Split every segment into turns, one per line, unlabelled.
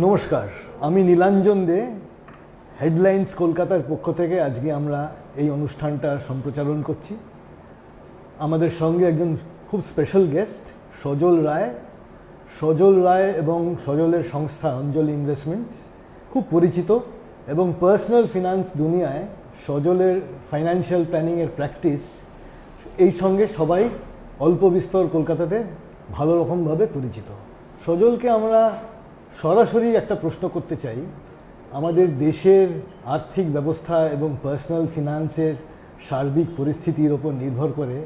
নমস্কার, আমি নীলাঞ্জন দে, হেডলাইন্স কলকাতার পক্ষ থেকে আজকে আমরা এই অনুষ্ঠানটা সম্প্রচারণ করছি। আমাদের সঙ্গে একজন খুব স্পেশাল গেস্ট সজল রায় এবং সজলের সংস্থা অঞ্জলি ইনভেস্টমেন্টস খুব পরিচিত এবং পার্সোনাল ফিনান্স দুনিয়ায় সজলের ফাইন্যান্সিয়াল প্ল্যানিংয়ের প্র্যাকটিস এই সঙ্গে সবাই অল্প বিস্তর কলকাতাতে ভালো রকমভাবে পরিচিত। সজলকে আমরা সরাসরি একটা প্রশ্ন করতে চাই, আমাদের দেশের আর্থিক ব্যবস্থা এবং পার্সোনাল ফিনান্সের সার্বিক পরিস্থিতির ওপর নির্ভর করে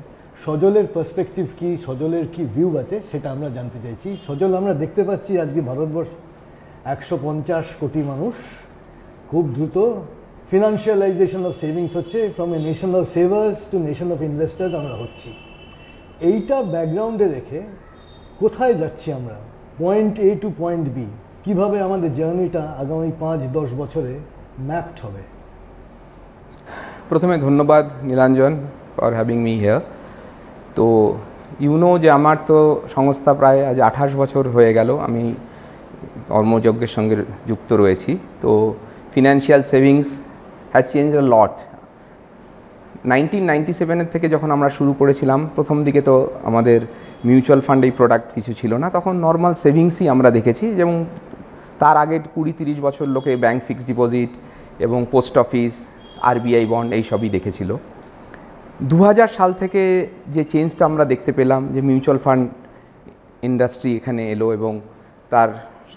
সজলের পার্সপেক্টিভ কি, সজলের কি ভিউ আছে সেটা আমরা জানতে চাইছি। সজল, আমরা দেখতে পাচ্ছি আজকে ভারতবর্ষ 150 কোটি মানুষ, খুব দ্রুত ফিনান্সিয়ালাইজেশন অফ সেভিংস হচ্ছে, from a nation of savers to nation of investors আমরা হচ্ছি। এইটা ব্যাকগ্রাউন্ডে রেখে কোথায় যাচ্ছি আমরা, point A to point B, কীভাবে আমাদের জার্নিটা আগামী 5-10 বছরে ম্যাপড হবে?
প্রথমে ধন্যবাদ Nilanjan for having me here. তো যে আমার তো সংস্থা প্রায় আজ 28 বছর হয়ে গেল আমি কর্মযজ্ঞের সঙ্গে যুক্ত রয়েছি। তো financial savings has change a lot. 1997 থেকে যখন আমরা শুরু করেছিলাম, প্রথম দিকে তো আমাদের মিউচুয়াল ফান্ড এই প্রোডাক্ট কিছু ছিল না, তখন নর্মাল সেভিংসই আমরা দেখেছি। যেমন তার আগে 20-30 বছর লোকে ব্যাংক ফিক্সড ডিপোজিট এবং পোস্ট অফিস, আরবিআই বন্ড এইসবই দেখেছিল। 2000 সাল থেকে যে চেঞ্জটা আমরা দেখতে পেলাম, যে মিউচুয়াল ফান্ড ইন্ডাস্ট্রি এখানে এলো এবং তার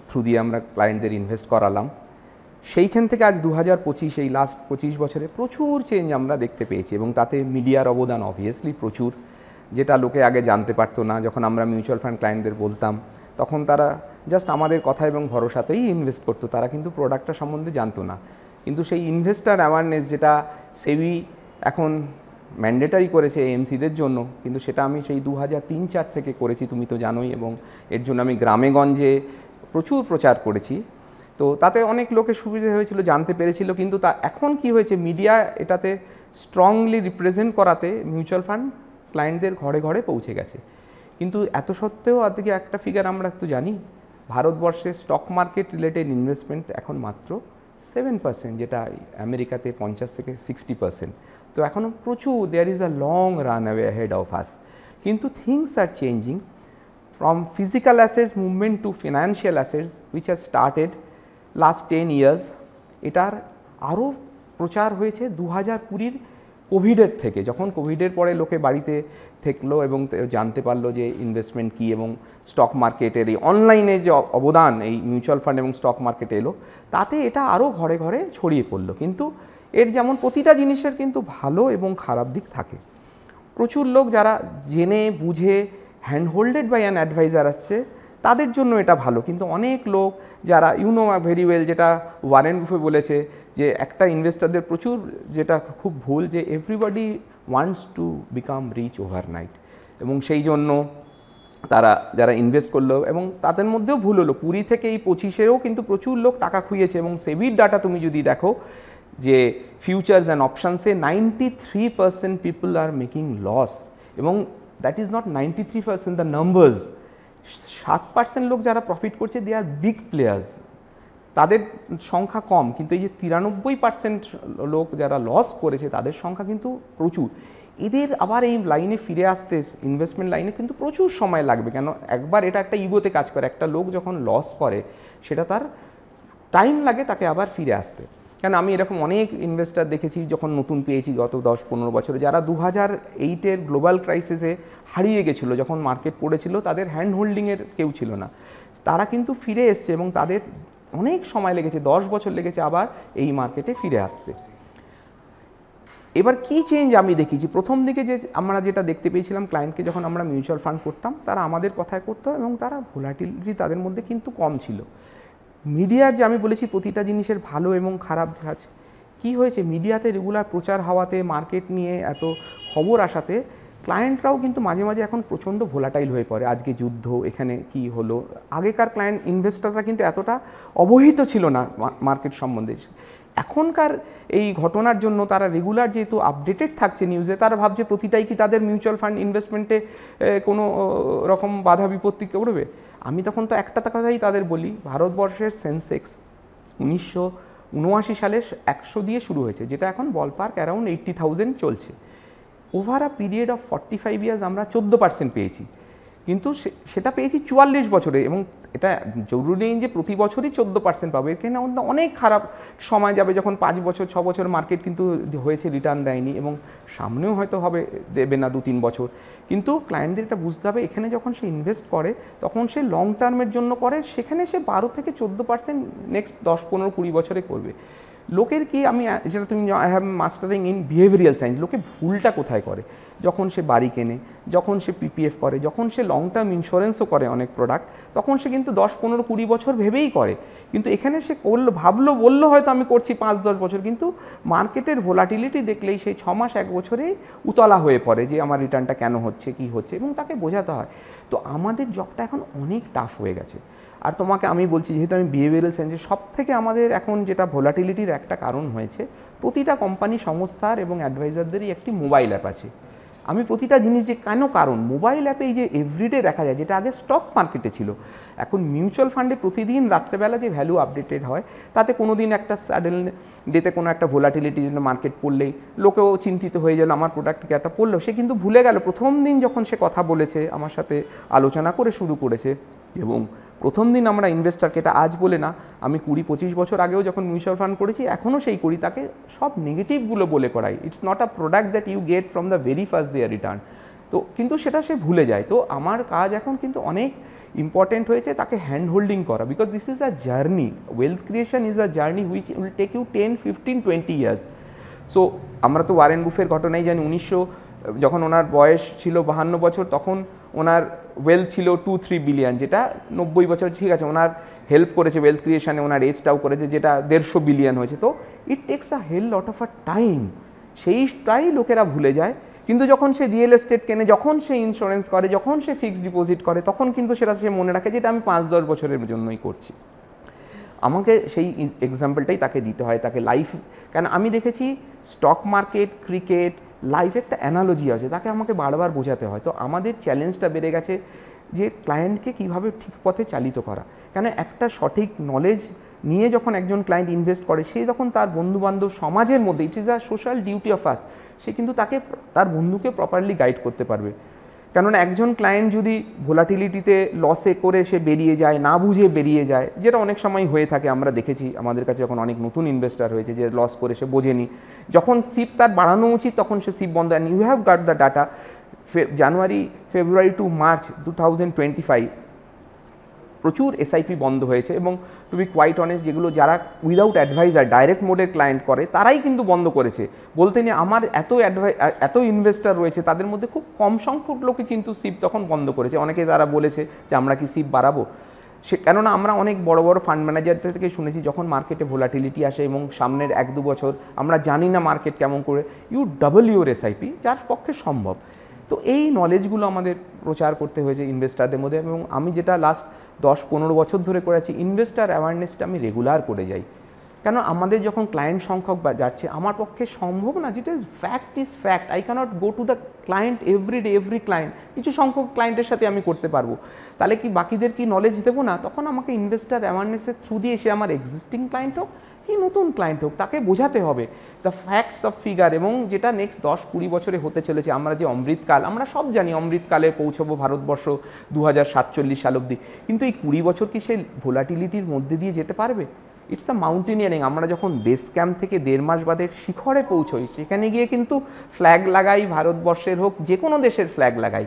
থ্রু দিয়ে আমরা ক্লায়েন্টদের ইনভেস্ট করালাম, সেইখান থেকে আজ 2025 এই লাস্ট 25 বছরে প্রচুর চেঞ্জ আমরা দেখতে পেয়েছি। এবং তাতে মিডিয়ার অবদান অবভিয়াসলি প্রচুর, যেটা লোকে আগে জানতে পারতো না। যখন আমরা মিউচুয়াল ফান্ড ক্লায়েন্টদের বলতাম, তখন তারা জাস্ট আমাদের কথা এবং ভরসাতেই ইনভেস্ট করতো, তারা কিন্তু প্রোডাক্টটা সম্বন্ধে জানতো না। কিন্তু সেই ইনভেস্টার অ্যাওয়ারনেস যেটা সেবি এখন ম্যান্ডেটারি করেছে এএমসিদের জন্য, কিন্তু সেটা আমি সেই 2003-04 থেকে করেছি, তুমি তো জানোই। এবং এর জন্য আমি গ্রামে গঞ্জে প্রচুর প্রচার করেছি। তো তাতে অনেক লোকের সুবিধা হয়েছিল, জানতে পেরেছিল। কিন্তু এখন কি হয়েছে, মিডিয়া এটাতে স্ট্রংলি রিপ্রেজেন্ট করাতে মিউচুয়াল ফান্ড ক্লায়েন্টদের ঘরে ঘরে পৌঁছে গেছে। কিন্তু এত সত্ত্বেও আজকে একটা ফিগার আমরা তো জানি, ভারতবর্ষে স্টক মার্কেট রিলেটেড ইনভেস্টমেন্ট এখন মাত্র 7%, যেটা আমেরিকাতে 50-60%। তো এখনও প্রচুর, there is a long run away head of us. কিন্তু things are changing from physical assets movement to financial assets which has started last 10 years। এটার আরও প্রচার হয়েছে 2020 কোভিডের থেকে, যখন কোভিডের পরে লোকে বাড়িতে থাকলো এবং জানতে পারলো যে ইনভেস্টমেন্ট কী, এবং স্টক মার্কেটের এই অনলাইনে যে অবদান এই মিউচুয়াল ফান্ড এবং স্টক মার্কেটে এলো, তাতে এটা আরও ঘরে ঘরে ছড়িয়ে পড়লো। কিন্তু এর যেমন প্রতিটা জিনিসের কিন্তু ভালো এবং খারাপ দিক থাকে। প্রচুর লোক যারা জেনে বুঝে hand holded by an adviser আসছে, তাদের জন্য এটা ভালো। কিন্তু অনেক লোক যারা ভেরি ওয়েল, যেটা ওয়ারেন বুফে বলেছে, যে একটা ইনভেস্টারদের প্রচুর যেটা খুব ভুল, যে everybody wants to become rich overnight. এবং সেই জন্য তারা যারা ইনভেস্ট করলো, এবং তাদের মধ্যেও ভুল হলো, 20 থেকে এই 25-এও কিন্তু প্রচুর লোক টাকা খুইয়েছে। এবং সেবির ডাটা তুমি যদি দেখো, যে ফিউচার্স অ্যান্ড অপশানসে 93% পিপল আর মেকিং লস। এবং that is not 93% the numbers. 7% লোক যারা প্রফিট করছে, দে আর বিগ প্লেয়ার্স, তাদের সংখ্যা কম। কিন্তু এই যে 93% লোক যারা লস করেছে, তাদের সংখ্যা কিন্তু প্রচুর। এদের আবার এই লাইনে ফিরে আসতে, ইনভেস্টমেন্ট লাইনে কিন্তু প্রচুর সময় লাগবে। কেন, একবার এটা একটা ইগোতে কাজ করে। একটা লোক যখন লস করে, সেটা তার টাইম লাগে তাকে আবার ফিরে আসতে। কেন, আমি এরকম অনেক ইনভেস্টার দেখেছি, যখন নতুন পেয়েছি গত 10-15 বছরে, যারা 2008-এর গ্লোবাল ক্রাইসিসে হারিয়ে গেছিলো, যখন মার্কেট পড়েছিল, তাদের হ্যান্ড হোল্ডিংয়ের কেউ ছিল না, তারা কিন্তু ফিরে এসছে এবং তাদের অনেক সময় লেগেছে, 10 বছর লেগেছে আবার এই মার্কেটে ফিরে আসতে। এবার কি চেঞ্জ আমি দেখেছি, প্রথম দিকে যে আমরা যেটা দেখতে পেয়েছিলাম, ক্লায়েন্টকে যখন আমরা মিউচুয়াল ফান্ড করতাম, তারা আমাদের কথায় করতো এবং তারা ভোলাটিলিটি তাদের মধ্যে কিন্তু কম ছিল। মিডিয়ার যে আমি বলেছি প্রতিটা জিনিসের ভালো এবং খারাপ আছে, কি হয়েছে, মিডিয়াতে রেগুলার প্রচার হওয়াতে, মার্কেট নিয়ে এত খবর আসাতে, ক্লায়েন্টরাও কিন্তু মাঝে মাঝে এখন প্রচণ্ড ভোলাটাইল হয়ে পড়ে। আজকে যুদ্ধ, এখানে কি হলো। আগেকার ক্লায়েন্ট ইনভেস্টাররা কিন্তু এতটা অবহিত ছিল না মার্কেট সম্বন্ধে। এখনকার এই ঘটনার জন্য তারা রেগুলার যেহেতু আপডেটেড থাকছে নিউজে, তারা ভাবছে প্রতিটাই কি তাদের মিউচুয়াল ফান্ড ইনভেস্টমেন্টে কোনো রকম বাধা বিপত্তি করবে। আমি তখন তো একটা কথাই তাদের বলি, ভারতবর্ষের সেন্সেক্স 1979 সালে 100 দিয়ে শুরু হয়েছে, যেটা এখন বলপার্ক অ্যারাউন্ড 80,000 চলছে। Over a period of 45 years আমরা 14% পেয়েছি, কিন্তু সেটা পেয়েছি 44 বছরে। এবং এটা জরুরি নেই যে প্রতি বছরই 14% পাবে, এখানে অনেক খারাপ সময় যাবে যখন 5 বছর 6 বছর মার্কেট কিন্তু হয়েছে রিটার্ন দেয়নি, এবং সামনেও হয়তো হবে, দেবে না 2-3 বছর। কিন্তু ক্লায়েন্টদের এটা বুঝতে হবে, এখানে যখন সে ইনভেস্ট করে তখন সে লং টার্মের জন্য করে, সেখানে সে 12 থেকে 14% নেক্সট 10-15-20 বছরে করবে। লোকের কি, আমি যেটা তুমি I have mastering in behavioural science, লোকে ভুলটা কোথায় করে, যখন সে বাড়ি কেনে, যখন সে পিপিএফ করে, যখন সে লং টার্ম ইন্স্যুরেন্সও করে অনেক প্রোডাক্ট, তখন সে কিন্তু 10-15-20 বছর ভেবেই করে। কিন্তু এখানে সে করলো, ভাবলো, বললো হয়তো আমি করছি 5-10 বছর, কিন্তু মার্কেটের ভোলাটিলিটি দেখলেই সেই 6 মাস 1 বছরেই উতলা হয়ে পড়ে যে আমার রিটার্নটা কেন হচ্ছে, কি হচ্ছে, এবং তাকে বোঝাতে হয়। তো আমাদের জবটা এখন অনেক টাফ হয়ে গেছে। আর তোমাকে আমি বলছি, যেহেতু আমি বিহেভিয়ারাল সায়েন্সে, সব থেকে আমাদের এখন যেটা ভোলাটিলিটির একটা কারণ হয়েছে, প্রতিটা কোম্পানি, সংস্থার এবং অ্যাডভাইজারদেরই একটি মোবাইল অ্যাপ আছে। আমি প্রতিটা জিনিস যে কেন, কারণ মোবাইল অ্যাপে এই যে এভরিডে দেখা যায়, যেটা আগে স্টক মার্কেটে ছিল, এখন মিউচুয়াল ফান্ডে প্রতিদিন রাত্রেবেলা যে ভ্যালু আপডেটেড হয়, তাতে কোনো দিন একটা সাডেন ডেতে কোনো একটা ভোলাটিলিটির জন্য মার্কেট পড়লেই লোকেও চিন্তিত হয়ে গেল, আমার প্রোডাক্টকে একটা পড়লো, সে কিন্তু ভুলে গেল প্রথম দিন যখন সে কথা বলেছে আমার সাথে, আলোচনা করে শুরু করেছে। এবং প্রথম দিন আমরা ইনভেস্টারকে, এটা আজ বলে না, আমি 20-25 বছর আগেও যখন মিউচুয়াল ফান্ড করেছি, এখনও সেই করি, তাকে সব নেগেটিভগুলো বলে করাই। It's not a product that you get from the very first day return. তো কিন্তু সেটা সে ভুলে যায়। তো আমার কাজ এখন কিন্তু অনেক ইম্পর্টেন্ট হয়েছে তাকে হ্যান্ড হোল্ডিং করা, because this is a journey. Wealth creation is a journey which will take you 10-15-20 years. So আমরা তো ওয়ারেন বুফের ঘটনাই জানি, যখন ওনার বয়স ছিল 52 বছর, তখন ওনার ওয়েলথ ছিল 2-3 বিলিয়ন, যেটা 90 বছর, ঠিক আছে, ওনার হেল্প করেছে ওয়েলথ ক্রিয়েশনে, ওনার এজটাও করেছে, যেটা 150 বিলিয়ন হয়েছে। তো it takes a hell lot of a time, সেইটাই লোকেরা ভুলে যায়। কিন্তু যখন সে রিয়েল এস্টেট কেনে, যখন সে ইন্স্যুরেন্স করে, যখন সে ফিক্সড ডিপোজিট করে, তখন কিন্তু সেটা সে মনে রাখে যে এটা আমি 5-10 বছরের জন্যই করছি। আমাকে সেই এক্সাম্পলটাই তাকে দিতে হয়, তাকে লাইফ, কেন আমি দেখেছি স্টক মার্কেট, ক্রিকেট, লাইফে একটা অ্যানালজি আছে, তাকে আমাকে বারবার বোঝাতে হয়। তো আমাদের চ্যালেঞ্জটা বেড়ে গেছে যে ক্লায়েন্টকে কীভাবে ঠিক পথে চালিত করা। কেন একটা সঠিক নলেজ নিয়ে যখন একজন ক্লায়েন্ট ইনভেস্ট করে, সে যখন তার বন্ধুবান্ধব, সমাজের মধ্যে, it is a social duty of us, সে কিন্তু তাকে, তার বন্ধুকে প্রপারলি গাইড করতে পারবে। কেননা একজন ক্লায়েন্ট যদি ভোলাটিলিটিতে লসে করে সে বেরিয়ে যায়, না বুঝে বেরিয়ে যায়, যেটা অনেক সময় হয়ে থাকে, আমরা দেখেছি আমাদের কাছে যখন অনেক নতুন ইনভেস্টার হয়েছে যে লস করে সে বোঝেনি, যখন সিপ তার বাড়ানো উচিত তখন সে সিপ বন্ধ। And you have got the data, January February to March 2025 প্রচুর এসআইপি বন্ধ হয়েছে। এবং টু বি কোয়াইট অনেস্ট, যেগুলো যারা উইদাউট অ্যাডভাইজার ডাইরেক্ট মোডের ক্লায়েন্ট করে, তারাই কিন্তু বন্ধ করেছে। বলতে নিয়ে আমার এত ইনভেস্টার রয়েছে, তাদের মধ্যে খুব কম সংখ্যক লোকে কিন্তু সিপ তখন বন্ধ করেছে। অনেকে তারা বলেছে যে আমরা কি সিপ বাড়াবো, কেননা আমরা অনেক বড় বড় ফান্ড ম্যানেজারদের থেকে শুনেছি, যখন মার্কেটে ভোলাটিলিটি আসে এবং সামনের 1-2 বছর আমরা জানি না মার্কেট কেমন করে, ইউ ডাবল ইউর এসআইপি, যার পক্ষে সম্ভব। তো এই নলেজগুলো আমাদের প্রচার করতে হয়েছে ইনভেস্টারদের মধ্যে। এবং আমি যেটা লাস্ট 10-15 বছর ধরে করেছি, ইনভেস্টার অ্যাওয়ারনেসটা আমি রেগুলার করে যাই। কেন আমাদের যখন ক্লায়েন্ট সংখ্যক যাচ্ছে, আমার পক্ষে সম্ভব না, যেটা fact is fact, I cannot go to the client everyday, every client, কিছু সংখ্যক ক্লায়েন্টের সাথে আমি করতে পারবো, তাহলে কি বাকিদের কি নলেজ দেবো না? তখন আমাকে ইনভেস্টার অ্যাওয়ারনেসের থ্রু দিয়ে, সে আমার এক্সিস্টিং ক্লায়েন্ট হোক কি নতুন ক্লায়েন্ট হোক, তাকে বোঝাতে হবে দ্য ফ্যাক্টস অফ ফিগার। এবং যেটা নেক্সট 10-20 বছরে হতে চলেছে, আমরা যে অমৃতকাল, আমরা সব জানি অমৃতকালে পৌঁছবো ভারতবর্ষ 2047 সাল অবধি, কিন্তু এই 20 বছর কি সে ভোলাটিলিটির মধ্যে দিয়ে যেতে পারবে? It's a mountaineering. আমরা যখন বেস ক্যাম্প থেকে 1.5 মাস বাদে শিখরে পৌঁছই, সেখানে গিয়ে কিন্তু ফ্ল্যাগ লাগাই, ভারতবর্ষের হোক যে কোনো দেশের ফ্ল্যাগ লাগাই,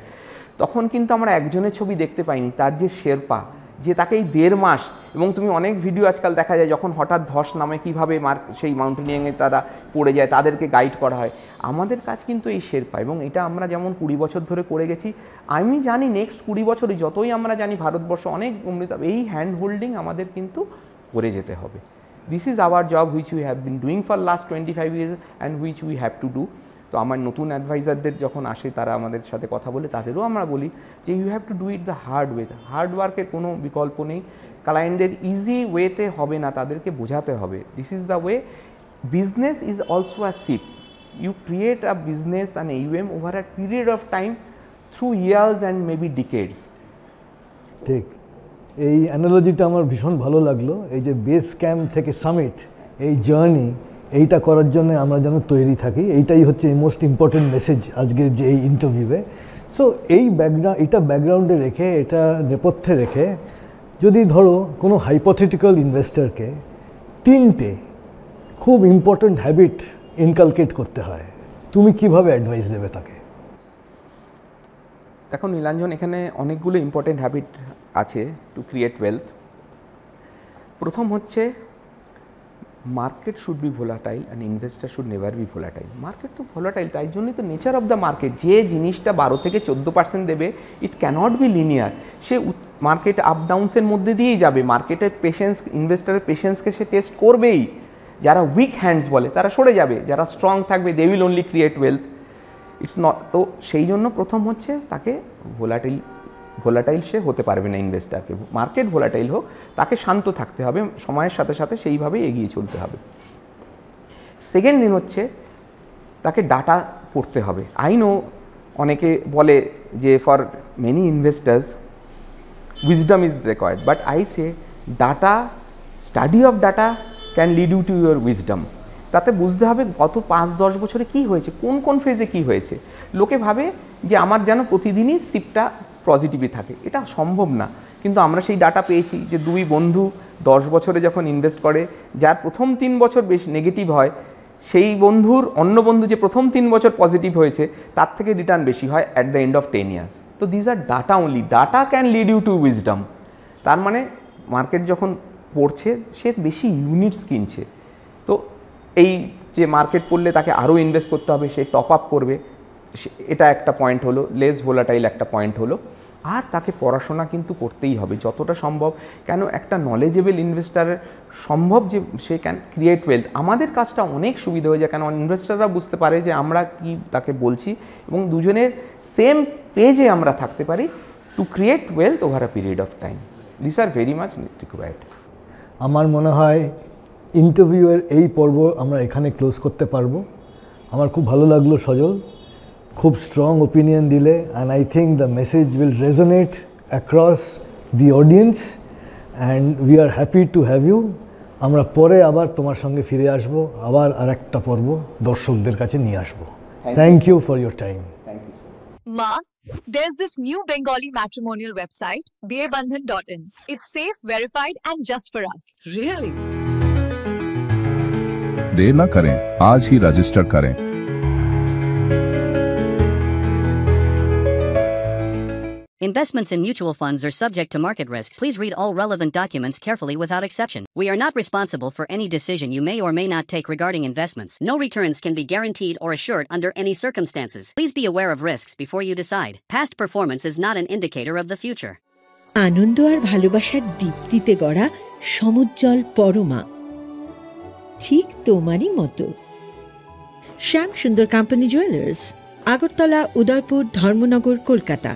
তখন কিন্তু আমরা একজনের ছবি দেখতে পাইনি, তার যে শেরপা, যে তাকে এই 1.5 মাস, এবং তুমি অনেক ভিডিও আজকাল দেখা যায় যখন হঠাৎ ধস নামে কীভাবে সেই মাউন্টেনিয়ারিংয়ে তারা পড়ে যায়, তাদেরকে গাইড করা হয়। আমাদের কাজ কিন্তু এই শেরপা, এবং এটা আমরা যেমন 20 বছর ধরে করে গেছি, আমি জানি নেক্সট 20 বছরে যতই আমরা জানি ভারতবর্ষ অনেক উন্নত, এই হ্যান্ড হোল্ডিং আমাদের কিন্তু করে যেতে হবে। This is our job which we have been doing for last 25 years and which we have to do. তো আমার নতুন অ্যাডভাইজারদের যখন আসে, তারা আমাদের সাথে কথা বলে, তাদেরও আমরা বলি যে you have to do it the hard way. Hard ওয়ার্কের কোনো বিকল্প নেই, ক্লায়েন্টদের ইজি ওয়েতে হবে না, তাদেরকে বোঝাতে হবে this is the way. Business is also a ship, you create a business and AUM over a period of time through years and maybe decades.
ঠিক। এই অ্যানালজিটা আমার ভীষণ ভালো লাগলো, এই যে বেস ক্যাম্প থেকে সামিট, এই জার্নি, এইটা করার জন্য আমরা যেন তৈরি থাকি, এইটাই হচ্ছে মোস্ট ইম্পর্টেন্ট মেসেজ আজকের যে এই ইন্টারভিউয়ে। সো এই এটা ব্যাকগ্রাউন্ডে রেখে, এটা নেপথ্যে রেখে, যদি ধরো কোনো হাইপোথেটিক্যাল ইনভেস্টরকে 3টে খুব ইম্পর্টেন্ট হ্যাবিট ইনকালকেট করতে হয়, তুমি কিভাবে অ্যাডভাইস দেবে তাকে?
দেখো নীলাঞ্জন, এখানে অনেকগুলো ইম্পর্টেন্ট হ্যাবিট আছে টু ক্রিয়েট ওয়েলথ। প্রথম হচ্ছে market should be volatile and investor should never be volatile. Market তো ভোলাটাইল, তাই জন্যই তো নেচার অফ দ্য মার্কেট, যে জিনিসটা 12 থেকে 14% দেবে, ইট ক্যানট বি লিনিয়ার। সে মার্কেট আপ ডাউনসের মধ্যে দিয়েই যাবে। মার্কেটের পেশেন্স, ইনভেস্টারের পেশেন্সকে সে টেস্ট করবেই। যারা উইক হ্যান্ডস বলে তারা সরে যাবে, যারা স্ট্রং থাকবে they will only create wealth. It's not, তো সেই জন্য প্রথম হচ্ছে তাকে ভোলাটাইল সে হতে পারবে না ইনভেস্টারকে। মার্কেট ভোলাটাইল হোক, তাকে শান্ত থাকতে হবে, সময়ের সাথে সাথে সেইভাবেই এগিয়ে চলতে হবে। সেকেন্ড দিন হচ্ছে তাকে ডাটা পড়তে হবে। আই নো অনেকে বলে যে for many investors wisdom is required, but I say data, study of data can lead you to your wisdom. তাতে বুঝতে হবে গত 5-10 বছরে কী হয়েছে, কোন কোন ফেজে কী হয়েছে। লোকে ভাবে যে আমার যেন প্রতিদিনই শিপটা পজিটিভই থাকে, এটা সম্ভব না। কিন্তু আমরা সেই ডাটা পেয়েছি যে 2 বন্ধু 10 বছরে যখন ইনভেস্ট করে, যার প্রথম 3 বছর বেশি নেগেটিভ হয়, সেই বন্ধুর অন্য বন্ধু যে প্রথম 3 বছর পজিটিভ হয়েছে তার থেকে রিটার্ন বেশি হয় at the end of 10 years. তো these are data only, data can lead you to wisdom. তার মানে মার্কেট যখন পড়ছে সে বেশি ইউনিটস কিনছে। তো এই যে মার্কেট পড়লে তাকে আরও ইনভেস্ট করতে হবে, সে টপ আপ করবে, এটা একটা পয়েন্ট হলো, লেস ভোলাটাইল একটা পয়েন্ট হলো। আর তাকে পড়াশোনা কিন্তু করতেই হবে যতটা সম্ভব। কেন, একটা নলেজেবল ইনভেস্টারের সম্ভব যে সে ক্যান ক্রিয়েট ওয়েলথ। আমাদের কাজটা অনেক সুবিধা হয়ে যায়, কেন ইনভেস্টাররা বুঝতে পারে যে আমরা কি তাকে বলছি, এবং দুজনের সেম পেজে আমরা থাকতে পারি to create wealth over a period of time. This are very much required.
আমার মনে হয় ইন্টারভিউয়ের এই পর্ব আমরা এখানে ক্লোজ করতে পারবো। আমার খুব ভালো লাগলো সজল, খুব স্ট্রং ওপিনিয়ন দিলে, and I think the message will resonate across the audience and we are happy to have you. আমরা পরে আবার তোমার সঙ্গে ফিরে আসবো, আবার আর একটা পর্ব দর্শকদের কাছে নিয়ে আসবো। Thank you for your time.
Ma, there's this new Bengali matrimonial website, BABandhan.in. It's safe, verified, and just for us.
Really?
देर न करें, आज ही रजिस्टर करें।
Investments in mutual funds are subject to market risks. Please read all relevant documents carefully without exception. We are not responsible for any decision you may or may not take regarding investments. No returns can be guaranteed or assured under any circumstances. Please be aware of risks before you decide. Past performance is not an indicator of the future.
আনন্দ আর ভালোবাসার দীপ্তিতে গড়া সমুজ্জ্বল পরমা, ঠিক তোমারই মতো। শ্যাম সুন্দর company jewellers, Agartala, Udaipur, Dharmanagar, Kolkata.